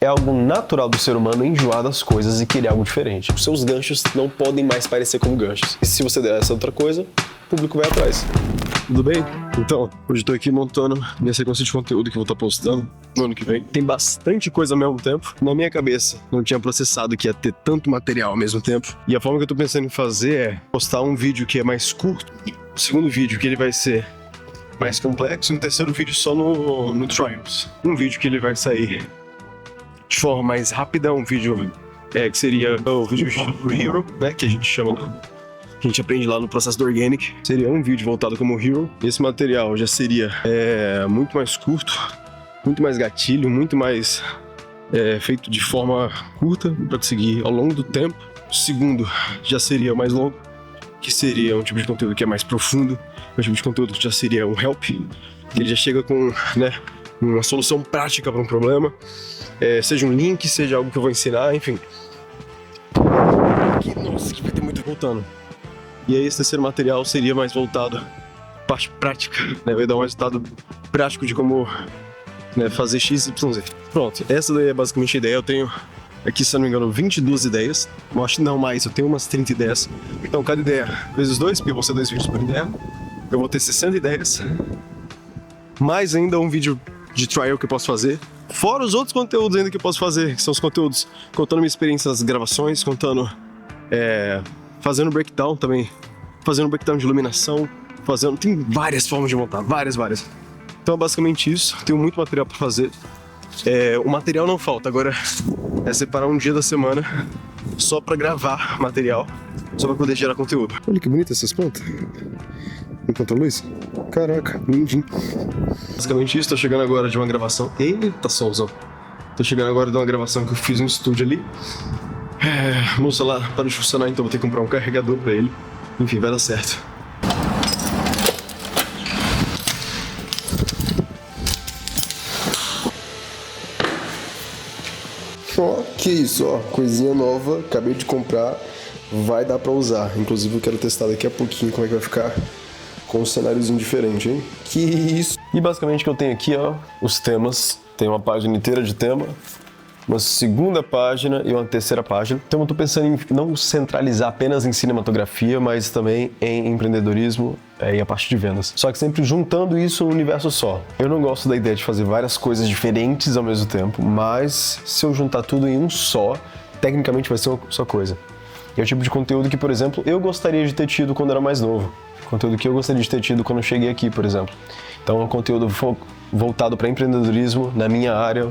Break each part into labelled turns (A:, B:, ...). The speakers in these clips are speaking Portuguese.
A: É algo natural do ser humano enjoar das coisas e querer algo diferente. Os seus ganchos não podem mais parecer como ganchos. E se você der essa outra coisa, o público vai atrás. Tudo bem? Então, hoje eu tô aqui montando minha sequência de conteúdo que eu vou estar postando no ano que vem. Tem bastante coisa ao mesmo tempo. Na minha cabeça, não tinha processado que ia ter tanto material ao mesmo tempo. E a forma que eu tô pensando em fazer é postar um vídeo que é mais curto, o segundo vídeo que ele vai ser mais complexo, e no terceiro vídeo só no Trials. Um vídeo que ele vai sair de forma mais rápida, um vídeo que seria o vídeo Hero, né, que a gente chama que a gente aprende lá no processo do Organic. Seria um vídeo voltado como Hero. Esse material já seria muito mais curto, muito mais gatilho, muito mais feito de forma curta para conseguir ao longo do tempo. O segundo já seria mais longo, que seria um tipo de conteúdo que é mais profundo, um tipo de conteúdo que já seria um help, que ele já chega com uma solução prática para um problema. Seja um link, seja algo que eu vou ensinar, enfim. Nossa, que vai ter muito voltando. E aí esse terceiro material seria mais voltado à parte prática, né? Vai dar um resultado prático de como fazer X, Y, Z. Pronto, essa daí é basicamente a ideia. Eu tenho aqui, se eu não me engano, 22 ideias. Eu acho que não mais, eu tenho umas 30 ideias. Então cada ideia vezes 2, porque vão ser 2 vídeos por ideia. Eu vou ter 60 ideias. Mais ainda um vídeo de trial que eu posso fazer. Fora os outros conteúdos ainda que eu posso fazer, que são os conteúdos contando minha experiência nas gravações, contando, fazendo breakdown também, fazendo breakdown de iluminação, tem várias formas de montar, várias. Então é basicamente isso, tenho muito material para fazer. O material não falta, agora é separar um dia da semana só para gravar material, só para poder gerar conteúdo. Olha que bonita essas plantas. Enquanto a luz? Caraca, lindinho. Basicamente isso, tô chegando agora de uma gravação. Eita, solzão. Tô chegando agora de uma gravação que eu fiz no estúdio ali. Meu celular parou de funcionar, então vou ter que comprar um carregador pra ele. Enfim, vai dar certo. Ó, que isso, ó. Coisinha nova, acabei de comprar. Vai dar pra usar. Inclusive eu quero testar daqui a pouquinho como é que vai ficar com um cenáriozinho diferente, hein? Que isso! E basicamente o que eu tenho aqui, ó, os temas. Tem uma página inteira de tema, uma segunda página e uma terceira página. Então eu tô pensando em não centralizar apenas em cinematografia, mas também em empreendedorismo e a parte de vendas. Só que sempre juntando isso no universo só. Eu não gosto da ideia de fazer várias coisas diferentes ao mesmo tempo, mas se eu juntar tudo em um só, tecnicamente vai ser uma só coisa. E é o tipo de conteúdo que, por exemplo, eu gostaria de ter tido quando era mais novo. Conteúdo que eu gostaria de ter tido quando eu cheguei aqui, por exemplo. Então é um conteúdo voltado para empreendedorismo na minha área,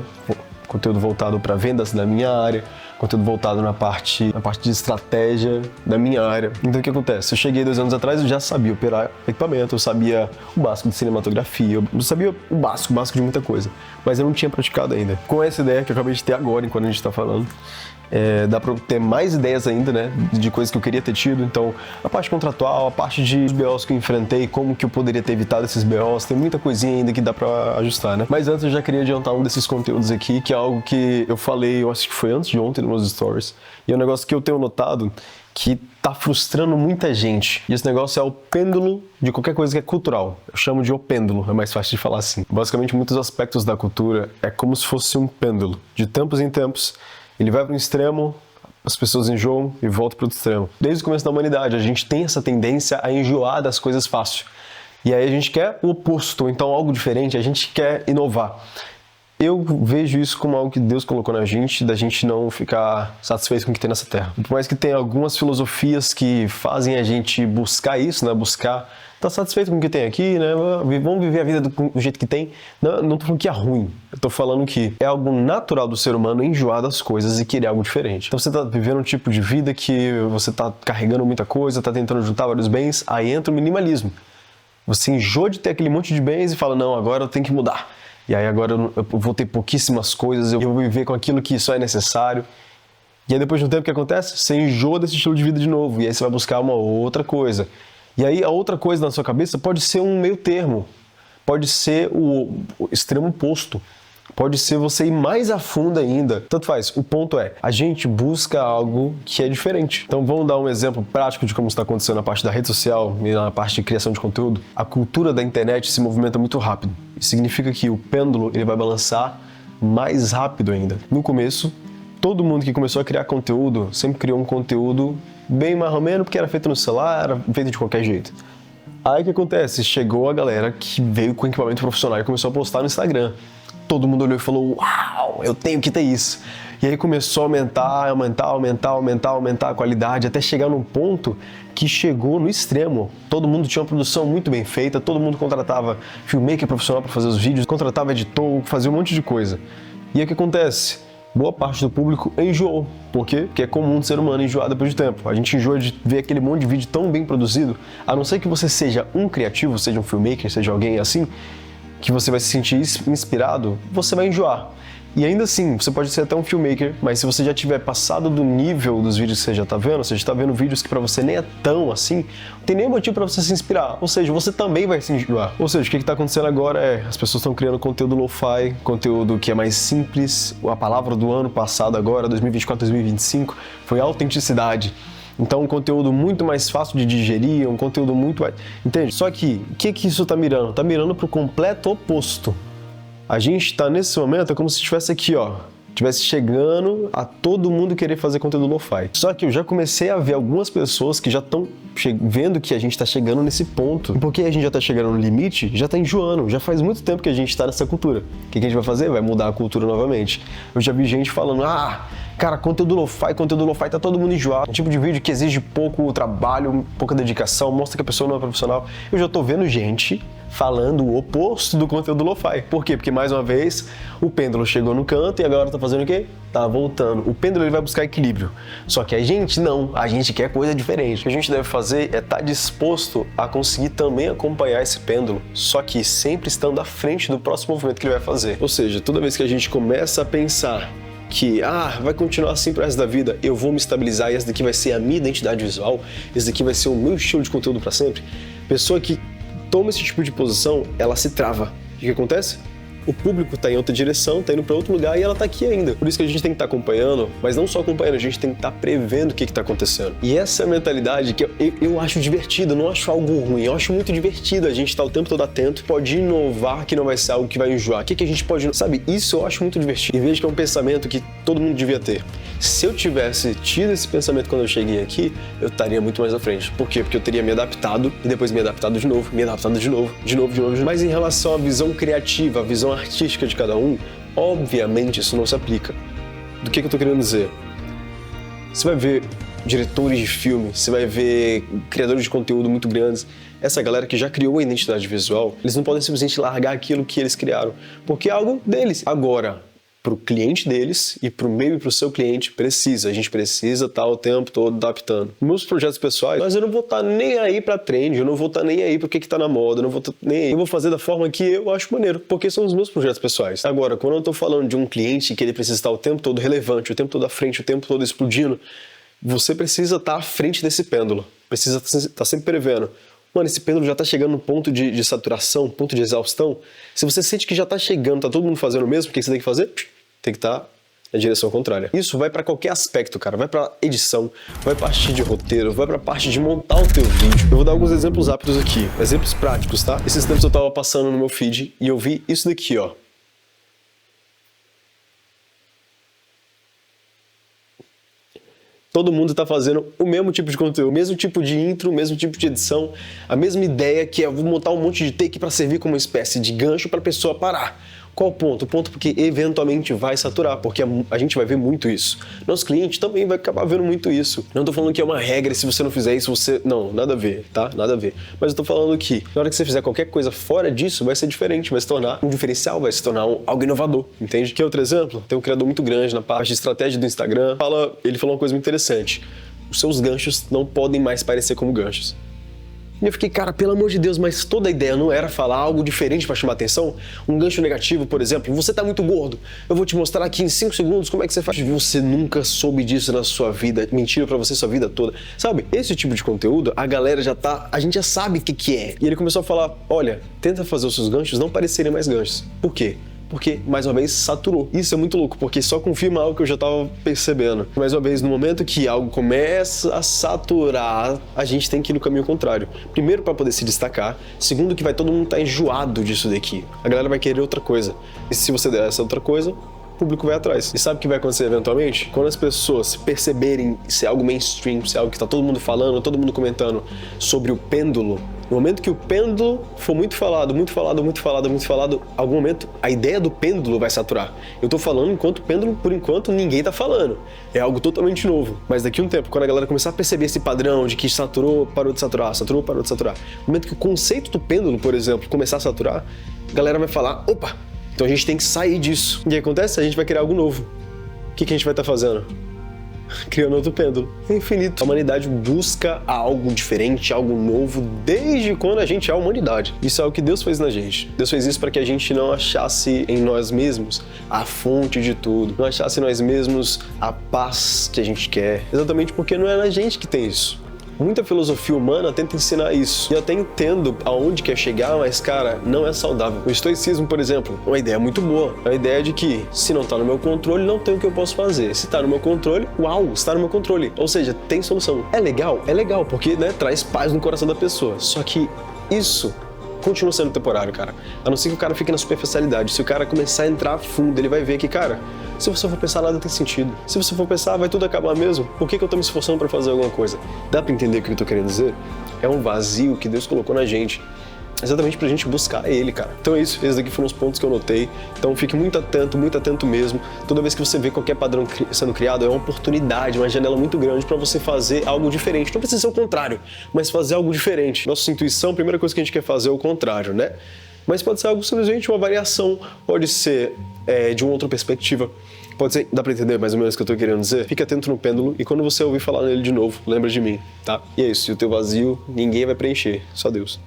A: conteúdo voltado para vendas na minha área, conteúdo voltado na parte de estratégia da minha área. Então o que acontece? Eu cheguei 2 anos atrás e já sabia operar equipamento, eu sabia o básico de cinematografia, eu sabia o básico de muita coisa, mas eu não tinha praticado ainda. Com essa ideia que eu acabei de ter agora, enquanto a gente está falando, dá pra ter mais ideias ainda, né, de coisas que eu queria ter tido. Então, a parte contratual, a parte de BOs que eu enfrentei, como que eu poderia ter evitado esses BOs, tem muita coisinha ainda que dá pra ajustar, né. Mas antes eu já queria adiantar um desses conteúdos aqui, que é algo que eu falei, eu acho que foi antes de ontem nos meus stories, e é um negócio que eu tenho notado que tá frustrando muita gente. E esse negócio é o pêndulo de qualquer coisa que é cultural. Eu chamo de o pêndulo, é mais fácil de falar assim. Basicamente, muitos aspectos da cultura é como se fosse um pêndulo. De tempos em tempos, ele vai para um extremo, as pessoas enjoam e voltam para outro extremo. Desde o começo da humanidade, a gente tem essa tendência a enjoar das coisas fácil. E aí a gente quer o oposto, então algo diferente, a gente quer inovar. Eu vejo isso como algo que Deus colocou na gente, da gente não ficar satisfeito com o que tem nessa terra. Por mais que tenha algumas filosofias que fazem a gente buscar isso, né? Buscar estar satisfeito com o que tem aqui, né? Vamos viver a vida do jeito que tem. Não tô falando que é ruim. Eu tô falando que é algo natural do ser humano enjoar das coisas e querer algo diferente. Então você tá vivendo um tipo de vida que você tá carregando muita coisa, tá tentando juntar vários bens, aí entra o minimalismo. Você enjoa de ter aquele monte de bens e fala, não, agora eu tenho que mudar. E aí agora eu vou ter pouquíssimas coisas, eu vou viver com aquilo que só é necessário. E aí depois de um tempo o que acontece? Você enjoa desse estilo de vida de novo, e aí você vai buscar uma outra coisa. E aí a outra coisa na sua cabeça pode ser um meio termo, pode ser o extremo oposto, pode ser você ir mais a fundo ainda. Tanto faz, o ponto é, a gente busca algo que é diferente. Então vamos dar um exemplo prático de como está acontecendo na parte da rede social e na parte de criação de conteúdo. A cultura da internet se movimenta muito rápido. Isso significa que o pêndulo ele vai balançar mais rápido ainda. No começo, todo mundo que começou a criar conteúdo sempre criou um conteúdo bem mais ou menos, porque era feito no celular, era feito de qualquer jeito. Aí o que acontece? Chegou a galera que veio com equipamento profissional e começou a postar no Instagram. Todo mundo olhou e falou, uau, eu tenho que ter isso. E aí começou a aumentar a qualidade, até chegar num ponto que chegou no extremo. Todo mundo tinha uma produção muito bem feita, todo mundo contratava filmmaker profissional para fazer os vídeos, contratava editor, fazia um monte de coisa. E aí o que acontece? Boa parte do público enjoou. Por quê? Porque é comum um ser humano enjoar depois de tempo. A gente enjoa de ver aquele monte de vídeo tão bem produzido, a não ser que você seja um criativo, seja um filmmaker, seja alguém assim, que você vai se sentir inspirado, você vai enjoar. E ainda assim, você pode ser até um filmmaker, mas se você já tiver passado do nível dos vídeos que você já está vendo, você já está vendo vídeos que para você nem é tão assim, não tem nenhum motivo para você se inspirar. Ou seja, você também vai se enjoar. Ou seja, o que está acontecendo agora é, as pessoas estão criando conteúdo lo-fi, conteúdo que é mais simples. A palavra do ano passado agora, 2024, 2025, foi autenticidade. Então, um conteúdo muito mais fácil de digerir, um conteúdo muito mais... Entende? Só que, o que isso está mirando? Está mirando para o completo oposto. A gente está nesse momento, é como se estivesse aqui, ó, estivesse chegando a todo mundo querer fazer conteúdo lo-fi. Só que eu já comecei a ver algumas pessoas que já estão vendo que a gente está chegando nesse ponto. E porque a gente já está chegando no limite, já está enjoando. Já faz muito tempo que a gente está nessa cultura. O que a gente vai fazer? Vai mudar a cultura novamente. Eu já vi gente falando, cara, conteúdo lo-fi, tá todo mundo enjoado. Um tipo de vídeo que exige pouco trabalho, pouca dedicação, mostra que a pessoa não é profissional. Eu já tô vendo gente falando o oposto do conteúdo lo-fi. Por quê? Porque, mais uma vez, o pêndulo chegou no canto e agora tá fazendo o quê? Tá voltando. O pêndulo ele vai buscar equilíbrio. Só que a gente não, a gente quer coisa diferente. O que a gente deve fazer é estar disposto a conseguir também acompanhar esse pêndulo, só que sempre estando à frente do próximo movimento que ele vai fazer. Ou seja, toda vez que a gente começa a pensar que, vai continuar assim pro resto da vida, eu vou me estabilizar e essa daqui vai ser a minha identidade visual, esse daqui vai ser o meu estilo de conteúdo para sempre, pessoa que toma esse tipo de posição, ela se trava. O que acontece? O público está em outra direção, está indo para outro lugar e ela está aqui ainda. Por isso que a gente tem que estar acompanhando, mas não só acompanhando, a gente tem que estar prevendo o que está acontecendo. E essa é a mentalidade que eu acho divertida, não acho algo ruim, eu acho muito divertido a gente estar o tempo todo atento, pode inovar que não vai ser algo que vai enjoar. O que a gente pode, sabe, isso eu acho muito divertido. E vejo que é um pensamento que todo mundo devia ter. Se eu tivesse tido esse pensamento quando eu cheguei aqui, eu estaria muito mais à frente. Por quê? Porque eu teria me adaptado e depois me adaptado de novo, me adaptado de novo. Mas em relação à visão criativa, a visão artística de cada um, obviamente isso não se aplica. Do que eu tô querendo dizer? Você vai ver diretores de filme, você vai ver criadores de conteúdo muito grandes, essa galera que já criou a identidade visual, eles não podem simplesmente largar aquilo que eles criaram, porque é algo deles. Agora, para o cliente deles e para o meio e para o seu cliente a gente precisa estar o tempo todo adaptando. Meus projetos pessoais, mas eu não vou estar nem aí para trend, eu não vou estar nem aí para o que está na moda, eu não vou estar nem aí. Eu vou fazer da forma que eu acho maneiro, porque são os meus projetos pessoais. Agora, quando eu estou falando de um cliente que ele precisa estar o tempo todo relevante, o tempo todo à frente, o tempo todo explodindo, você precisa estar à frente desse pêndulo, precisa estar sempre prevendo. Mano, esse pêndulo já tá chegando no ponto de saturação, ponto de exaustão. Se você sente que já tá chegando, tá todo mundo fazendo o mesmo, o que você tem que fazer? Tem que estar na direção contrária. Isso vai pra qualquer aspecto, cara. Vai pra edição, vai pra parte de roteiro, vai pra parte de montar o teu vídeo. Eu vou dar alguns exemplos rápidos aqui, exemplos práticos, tá? Esses tempos eu tava passando no meu feed e eu vi isso daqui, ó. Todo mundo está fazendo o mesmo tipo de conteúdo, o mesmo tipo de intro, o mesmo tipo de edição, a mesma ideia que é eu vou montar um monte de take para servir como uma espécie de gancho para a pessoa parar. Qual o ponto? O ponto porque eventualmente vai saturar, porque a gente vai ver muito isso. Nosso cliente também vai acabar vendo muito isso. Não tô falando que é uma regra, se você não fizer isso, você... Não, nada a ver, tá? Nada a ver. Mas eu tô falando que na hora que você fizer qualquer coisa fora disso, vai ser diferente, vai se tornar um diferencial, vai se tornar algo inovador, entende? Que outro exemplo? Tem um criador muito grande na parte de estratégia do Instagram. Ele falou uma coisa muito interessante. Os seus ganchos não podem mais parecer como ganchos. E eu fiquei, cara, pelo amor de Deus, mas toda a ideia não era falar algo diferente para chamar atenção? Um gancho negativo, por exemplo, você tá muito gordo, eu vou te mostrar aqui em 5 segundos como é que você faz. Você nunca soube disso na sua vida, mentiram para você sua vida toda. Sabe, esse tipo de conteúdo, a galera a gente já sabe o que é. E ele começou a falar, olha, tenta fazer os seus ganchos não parecerem mais ganchos. Por quê? Porque, mais uma vez, saturou. Isso é muito louco, porque só confirma algo que eu já estava percebendo. Mais uma vez, no momento que algo começa a saturar, a gente tem que ir no caminho contrário. Primeiro, para poder se destacar. Segundo, que vai todo mundo estar enjoado disso daqui. A galera vai querer outra coisa. E se você der essa outra coisa, público vai atrás. E sabe o que vai acontecer eventualmente? Quando as pessoas perceberem se é algo mainstream, se é algo que tá todo mundo falando, todo mundo comentando sobre o pêndulo, no momento que o pêndulo for muito falado, algum momento a ideia do pêndulo vai saturar. Eu tô falando enquanto pêndulo, por enquanto, ninguém tá falando. É algo totalmente novo. Mas daqui a um tempo, quando a galera começar a perceber esse padrão de que saturou, parou de saturar, saturou, parou de saturar, no momento que o conceito do pêndulo, por exemplo, começar a saturar, a galera vai falar, opa, então a gente tem que sair disso. E o que acontece? A gente vai criar algo novo. O que a gente vai estar fazendo? Criando outro pêndulo. É infinito. A humanidade busca algo diferente, algo novo, desde quando a gente é a humanidade. Isso é o que Deus fez na gente. Deus fez isso para que a gente não achasse em nós mesmos a fonte de tudo, não achasse em nós mesmos a paz que a gente quer. Exatamente porque não é na gente que tem isso. Muita filosofia humana tenta ensinar isso. E eu até entendo aonde quer chegar, mas, cara, não é saudável. O estoicismo, por exemplo, é uma ideia muito boa. É a ideia de que, se não tá no meu controle, não tem o que eu posso fazer. Se tá no meu controle, uau, está no meu controle. Ou seja, tem solução. É legal, porque, né, traz paz no coração da pessoa. Só que isso continua sendo temporário, cara. A não ser que o cara fique na superficialidade. Se o cara começar a entrar a fundo, ele vai ver que, cara, se você for pensar, nada tem sentido. Se você for pensar, vai tudo acabar mesmo. Por que eu tô me esforçando pra fazer alguma coisa? Dá pra entender o que eu tô querendo dizer? É um vazio que Deus colocou na gente. Exatamente pra gente buscar Ele, cara. Então é isso, esses daqui foram os pontos que eu notei. Então fique muito atento mesmo. Toda vez que você vê qualquer padrão sendo criado, é uma oportunidade, uma janela muito grande pra você fazer algo diferente. Não precisa ser o contrário, mas fazer algo diferente. Nossa intuição, a primeira coisa que a gente quer fazer é o contrário, né? Mas pode ser algo simplesmente uma variação, pode ser de uma outra perspectiva. Pode ser, dá pra entender mais ou menos o que eu tô querendo dizer? Fique atento no pêndulo e quando você ouvir falar nele de novo, lembra de mim, tá? E é isso, e o teu vazio ninguém vai preencher, só Deus.